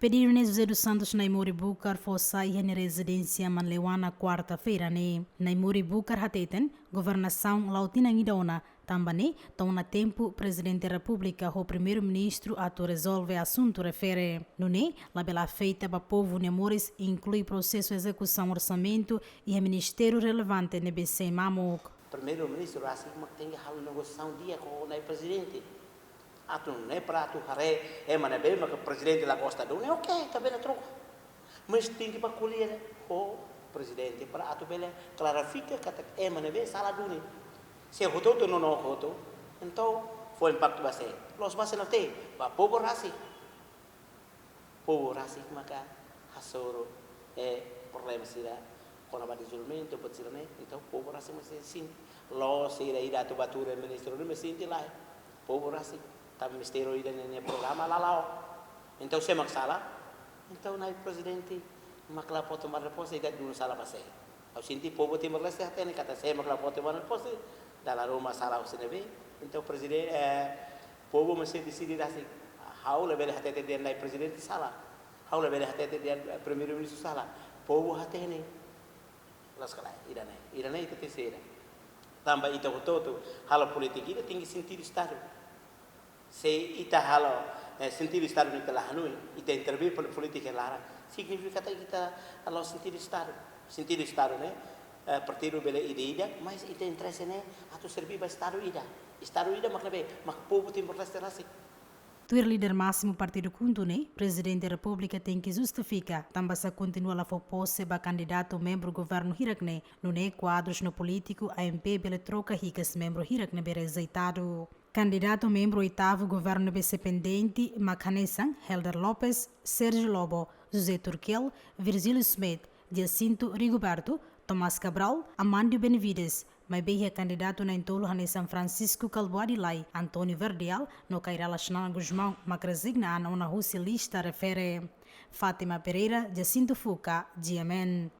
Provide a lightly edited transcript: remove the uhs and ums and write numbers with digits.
Pediram José dos Santos Naimuri Bukar fosse em residência Manlewana quarta-feira, né? Naimuri Bukar hateten governação lautina idona também estão na tempo presidente da República o primeiro-ministro a resolve assunto refere. No né, a bela feita para povo Nemores inclui processo de execução orçamento e o ministério relevante ne BC Mamuk. Primeiro-ministro assim que tem que negociação dia com o presidente. Atu não é para atu hare mas bem mas o presidente lá gosta do é ok tá bem troco mas tem que para colher o presidente para atu bele clarifica que mas bem sala do ne se hoto tu não hoto então foi impacto base los base não tem para povo rasi maka hasoro problema sira quando vai desenvolvimento pode ser né então povo rasi mas sim los ira tu batura ministro não me sente lá povo rasi tam ministério ida nesse programa lá então se maksala então na presidente makla pode tomar resposta ida dulu sala pasai au sinti povo tem mais leste até kata se makla pode tomar resposta dalam rumah sala usinebe então presidente povo mesti decidir assim how lebih hati dia na presidente sala how lebih hati dia primeiro ministro sala povo hati ni las kala ida itu terceira tambah itu todo hal politik ida tinggi sentir estado se ita halo sentido estado no telah hanui ita intervir política lara significa que kita halo sentido estado né partido bela ida mas ita interesse né atu servir para estado ida maknabe mak povo tem protestar Tu líder máximo partido Kuntu, né? Presidente da República tem que justificar. Também se continua a propor-se para candidato membro do governo Hirakne. No né quadros no político, a MP pela troca ricas membro Hirakne bem rejeitado. Candidato membro oitavo governo BC pendente, Macanessan, Helder Lopes, Sérgio Lobo, José Turquel, Virgílio Smith, Jacinto Rigoberto, Tomás Cabral, Amandio Benavides, mas bem é candidato na Entolo em São Francisco Calboadilai, Antônio Verdial, no Cairala Xanana Guzmão, Macrasigna, na Rússia lista refere Fátima Pereira, Jacinto Fuca, GMN.